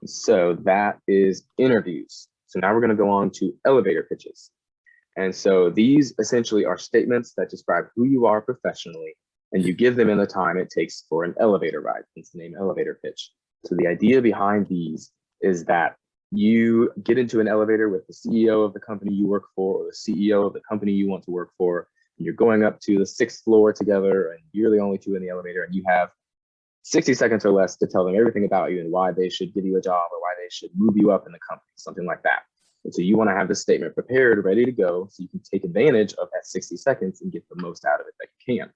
So that is interviews. So now we're going to go on to elevator pitches. And so these essentially are statements that describe who you are professionally, and you give them in the time it takes for an elevator ride. Hence the name elevator pitch. So the idea behind these is that you get into an elevator with the CEO of the company you work for, or the CEO of the company you want to work for. And you're going up to the sixth floor together, and you're the only two in the elevator, and you have 60 seconds or less to tell them everything about you and why they should give you a job or why they should move you up in the company, something like that. And so you want to have this statement prepared, ready to go, so you can take advantage of that 60 seconds and get the most out of it that you can.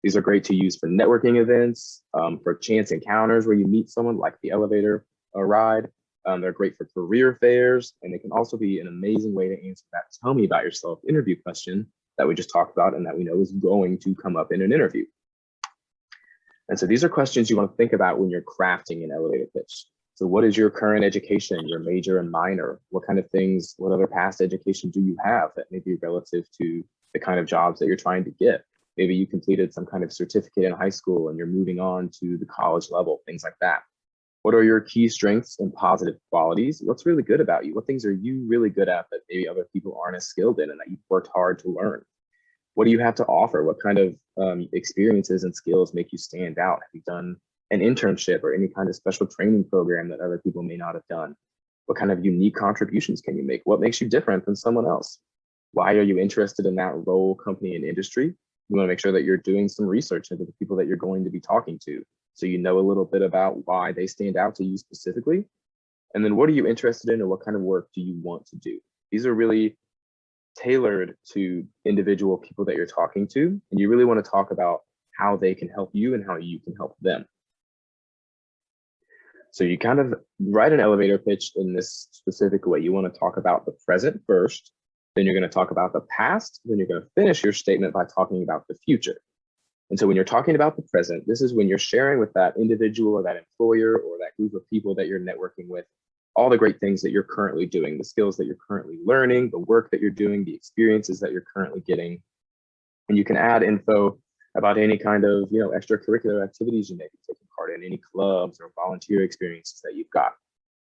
These are great to use for networking events, for chance encounters where you meet someone like the elevator ride. They're great for career fairs, and they can also be an amazing way to answer that "tell me about yourself" interview question that we just talked about and that we know is going to come up in an interview. And so these are questions you want to think about when you're crafting an elevator pitch. So what is your current education, your major and minor? What kind of things, what other past education do you have that may be relative to the kind of jobs that you're trying to get? Maybe you completed some kind of certificate in high school and you're moving on to the college level, things like that. What are your key strengths and positive qualities? What's really good about you? What things are you really good at that maybe other people aren't as skilled in and that you've worked hard to learn? What do you have to offer? What kind of experiences and skills make you stand out? Have you done an internship or any kind of special training program that other people may not have done? What kind of unique contributions can you make? What makes you different than someone else? Why are you interested in that role, company, and industry? You want to make sure that you're doing some research into the people that you're going to be talking to, so you know a little bit about why they stand out to you specifically. And then what are you interested in, or what kind of work do you want to do? These are really tailored to individual people that you're talking to, and you really want to talk about how they can help you and how you can help them. So you kind of write an elevator pitch in this specific way. You want to talk about the present first, then you're going to talk about the past, then you're going to finish your statement by talking about the future. And so when you're talking about the present, this is when you're sharing with that individual or that employer or that group of people that you're networking with all the great things that you're currently doing, the skills that you're currently learning, the work that you're doing, the experiences that you're currently getting. And you can add info about any kind of, extracurricular activities you may be taking part in, any clubs or volunteer experiences that you've got.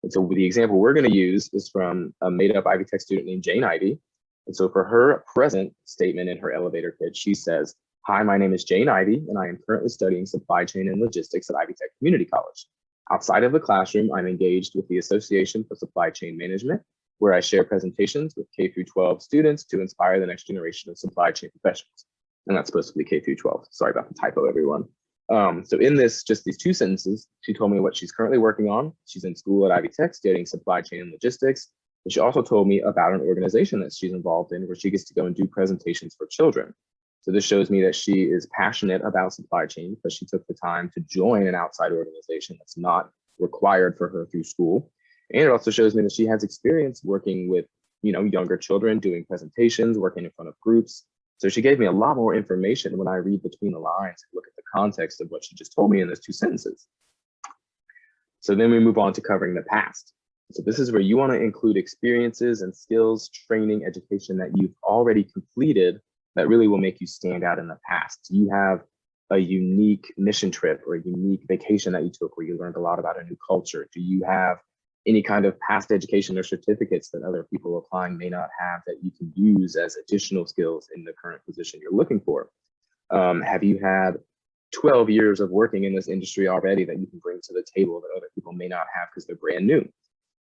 And so the example we're going to use is from a made-up Ivy Tech student named Jane Ivy. And so for her present statement in her elevator pitch, she says, "Hi, my name is Jane Ivy, and I am currently studying supply chain and logistics at Ivy Tech Community College. Outside of the classroom, I'm engaged with the Association for Supply Chain Management, where I share presentations with K through 12 students to inspire the next generation of supply chain professionals." And that's supposed to be K through 12. Sorry about the typo, everyone. So in just these two sentences, she told me what she's currently working on. She's in school at Ivy Tech studying supply chain and logistics. And she also told me about an organization that she's involved in where she gets to go and do presentations for children. So this shows me that she is passionate about supply chain because she took the time to join an outside organization that's not required for her through school. And it also shows me that she has experience working with, younger children, doing presentations, working in front of groups. So she gave me a lot more information when I read between the lines and look at the context of what she just told me in those two sentences. So then we move on to covering the past. So this is where you want to include experiences and skills, training, education that you've already completed that really will make you stand out in the past. You have a unique mission trip or a unique vacation that you took where you learned a lot about a new culture. Do you have any kind of past education or certificates that other people applying may not have that you can use as additional skills in the current position you're looking for? Have you had 12 years of working in this industry already that you can bring to the table that other people may not have because they're brand new?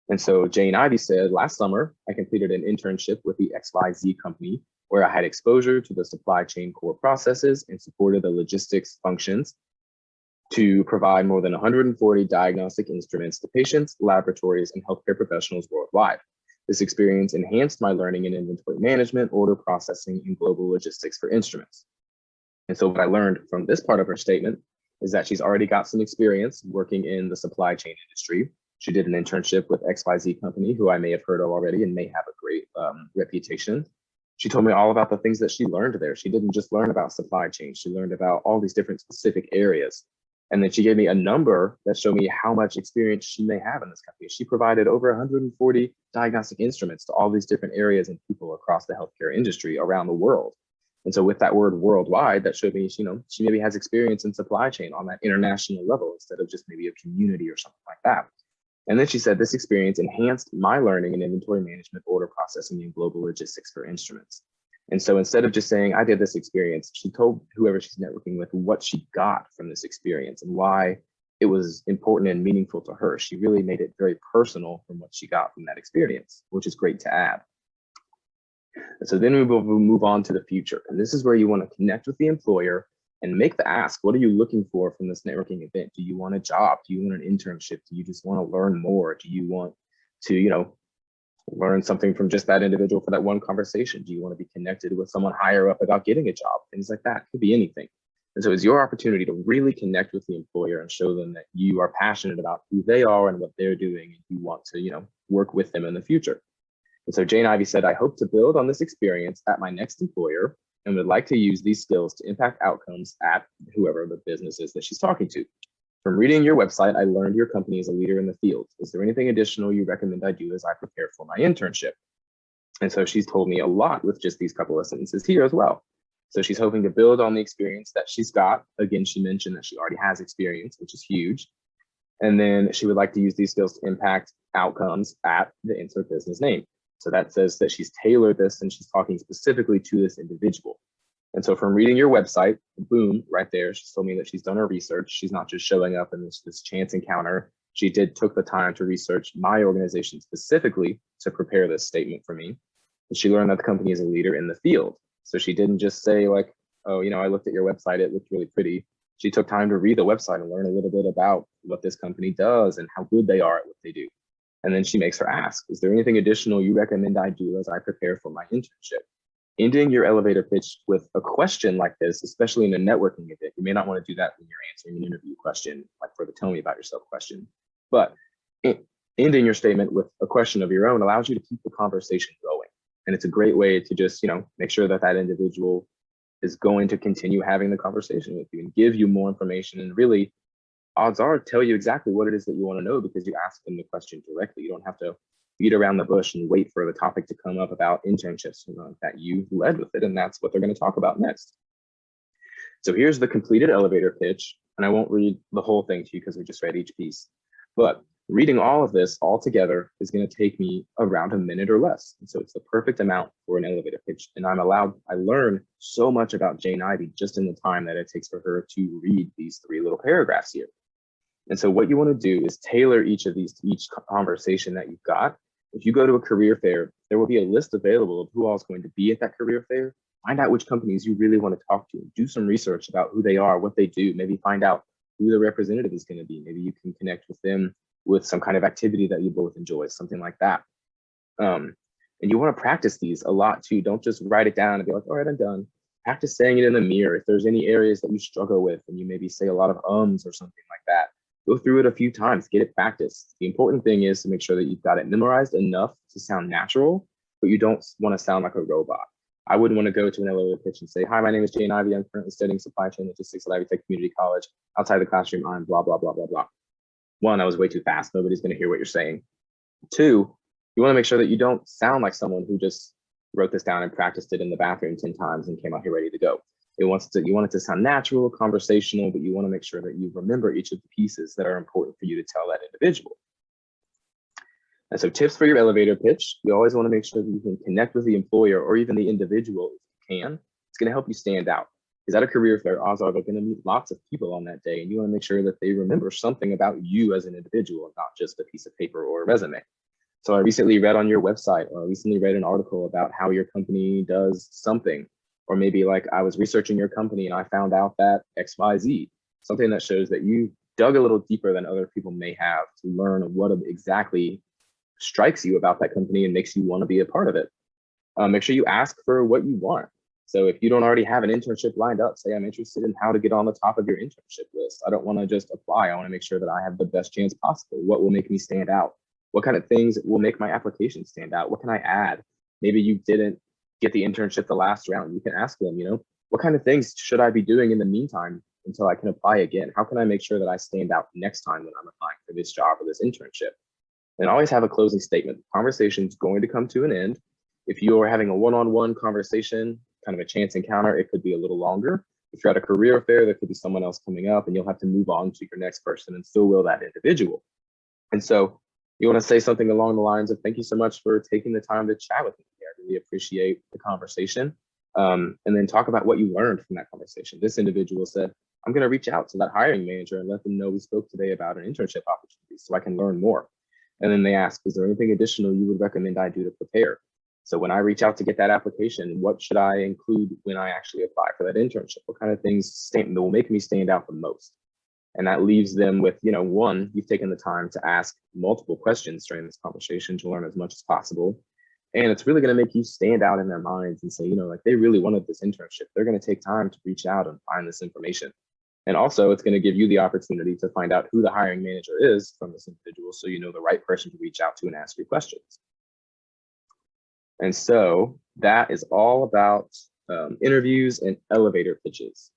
And so Jane Ivy said, "Last summer, I completed an internship with the XYZ company where I had exposure to the supply chain core processes and supported the logistics functions to provide more than 140 diagnostic instruments to patients, laboratories, and healthcare professionals worldwide. This experience enhanced my learning in inventory management, order processing, and global logistics for instruments." And so what I learned from this part of her statement is that she's already got some experience working in the supply chain industry. She did an internship with XYZ company, who I may have heard of already and may have a great reputation. She told me all about the things that she learned there. She didn't just learn about supply chain. She learned about all these different specific areas. And then she gave me a number that showed me how much experience she may have in this company. She provided over 140 diagnostic instruments to all these different areas and people across the healthcare industry around the world. And so with that word worldwide, that showed me, she maybe has experience in supply chain on that international level instead of just maybe a community or something like that. And then she said, this experience enhanced my learning in inventory management, order processing, and global logistics for instruments. And so instead of just saying, I did this experience, she told whoever she's networking with what she got from this experience and why it was important and meaningful to her. She really made it very personal from what she got from that experience, which is great to add. And so then we will move on to the future. And this is where you want to connect with the employer and make the ask. What are you looking for from this networking event? Do you want a job? Do you want an internship? Do you just want to learn more? Do you want to, learn something from just that individual for that one conversation? Do you want to be connected with someone higher up about getting a job? Things like that. Could be anything. And so it's your opportunity to really connect with the employer and show them that you are passionate about who they are and what they're doing, and you want to, work with them in the future. And so Jane Ivey said, I hope to build on this experience at my next employer and would like to use these skills to impact outcomes at whoever the business is that she's talking to. From reading your website, I learned your company is a leader in the field. Is there anything additional you recommend I do as I prepare for my internship? And so she's told me a lot with just these couple of sentences here as well. So she's hoping to build on the experience that she's got. Again, she mentioned that she already has experience, which is huge. And then she would like to use these skills to impact outcomes at the insert business name. So that says that she's tailored this and she's talking specifically to this individual. And so from reading your website, boom, right there, she's told me that she's done her research. She's not just showing up in this chance encounter. She took the time to research my organization specifically to prepare this statement for me. And she learned that the company is a leader in the field. So she didn't just say like, oh, I looked at your website, it looked really pretty. She took time to read the website and learn a little bit about what this company does and how good they are at what they do. And then she makes her ask, is there anything additional you recommend I do as I prepare for my internship? Ending your elevator pitch with a question like this, especially in a networking event, you may not want to do that when you're answering an interview question, like for the tell me about yourself question. But ending your statement with a question of your own allows you to keep the conversation going. And it's a great way to just, make sure that that individual is going to continue having the conversation with you and give you more information, and really, odds are, tell you exactly what it is that you want to know because you ask them the question directly. You don't have to beat around the bush and wait for the topic to come up about internships, that you led with it, and that's what they're going to talk about next. So here's the completed elevator pitch, and I won't read the whole thing to you because we just read each piece, but reading all of this all together is going to take me around a minute or less. And so it's the perfect amount for an elevator pitch. And I learned so much about Jane Ivey just in the time that it takes for her to read these 3 little paragraphs here. And so what you want to do is tailor each of these to each conversation that you've got. If you go to a career fair, there will be a list available of who all is going to be at that career fair. Find out which companies you really want to talk to. Do some research about who they are, what they do. Maybe find out who the representative is going to be. Maybe you can connect with them with some kind of activity that you both enjoy, something like that. And you want to practice these a lot too. Don't just write it down and be like, all right, I'm done. Practice saying it in the mirror. If there's any areas that you struggle with and you maybe say a lot of ums or something like that, go through it a few times, get it practiced. The important thing is to make sure that you've got it memorized enough to sound natural, but you don't want to sound like a robot. I wouldn't want to go to an elevator pitch and say, hi, my name is Jane Ivey. I'm currently studying supply chain logistics at Ivy Tech Community College. Outside the classroom, I'm blah, blah, blah, blah, blah. 1, that was way too fast. Nobody's going to hear what you're saying. 2, you want to make sure that you don't sound like someone who just wrote this down and practiced it in the bathroom 10 times and came out here ready to go. You want it to sound natural, conversational, but you want to make sure that you remember each of the pieces that are important for you to tell that individual. And so tips for your elevator pitch, you always want to make sure that you can connect with the employer or even the individual if you can. It's going to help you stand out. Because at a career fair, odds are they're going to meet lots of people on that day, and you want to make sure that they remember something about you as an individual, not just a piece of paper or a resume. So I recently read on your website, or I recently read an article about how your company does something, or maybe like I was researching your company and I found out that XYZ, something that shows that you dug a little deeper than other people may have to learn what exactly strikes you about that company and makes you want to be a part of it. Make sure you ask for what you want. So if you don't already have an internship lined up, say I'm interested in how to get on the top of your internship list. I don't want to just apply. I want to make sure that I have the best chance possible. What will make me stand out? What kind of things will make my application stand out? What can I add? Maybe you didn't get the internship the last round. You can ask them, what kind of things should I be doing in the meantime until I can apply again? How can I make sure that I stand out next time when I'm applying for this job or this internship? And always have a closing statement. The conversation's going to come to an end. If you are having a one-on-one conversation, kind of a chance encounter, it could be a little longer. If you're at a career fair, there could be someone else coming up and you'll have to move on to your next person, and so will that individual. And so You want to say something along the lines of thank you so much for taking the time to chat with me. I really appreciate the conversation. And then talk about what you learned from that conversation. This individual said, I'm going to reach out to that hiring manager and let them know we spoke today about an internship opportunity so I can learn more. And then they ask, is there anything additional you would recommend I do to prepare? So when I reach out to get that application, what should I include when I actually apply for that internship? What kind of things that will make me stand out the most? And that leaves them with, one, you've taken the time to ask multiple questions during this conversation to learn as much as possible. And it's really going to make you stand out in their minds and say, like they really wanted this internship. They're going to take time to reach out and find this information. And also it's going to give you the opportunity to find out who the hiring manager is from this individual, so you know the right person to reach out to and ask your questions. And so that is all about interviews and elevator pitches.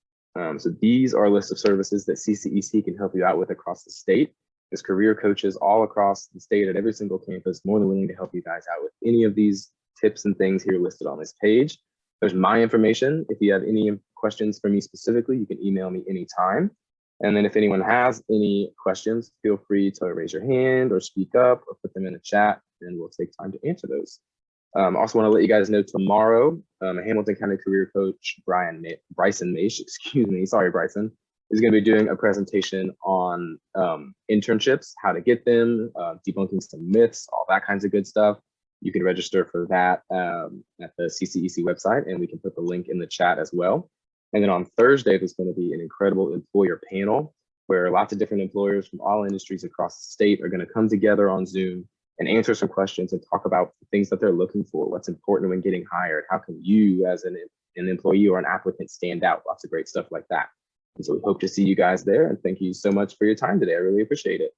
So these are a list of services that CCEC can help you out with across the state. There's career coaches all across the state at every single campus, more than willing to help you guys out with any of these tips and things here listed on this page. There's my information. If you have any questions for me specifically, you can email me anytime. And then if anyone has any questions, feel free to raise your hand or speak up or put them in the chat, and we'll take time to answer those. Also want to let you guys know tomorrow, Hamilton County career coach Bryson Maish, excuse me, sorry Bryson, is going to be doing a presentation on internships, how to get them, debunking some myths, all that kinds of good stuff. You can register for that at the CCEC website, and we can put the link in the chat as well. And then on Thursday, there's going to be an incredible employer panel where lots of different employers from all industries across the state are going to come together on Zoom and answer some questions and talk about the things that they're looking for, what's important when getting hired, how can you as an employee or an applicant stand out, lots of great stuff like that. And so we hope to see you guys there, and thank you so much for your time today. I really appreciate it.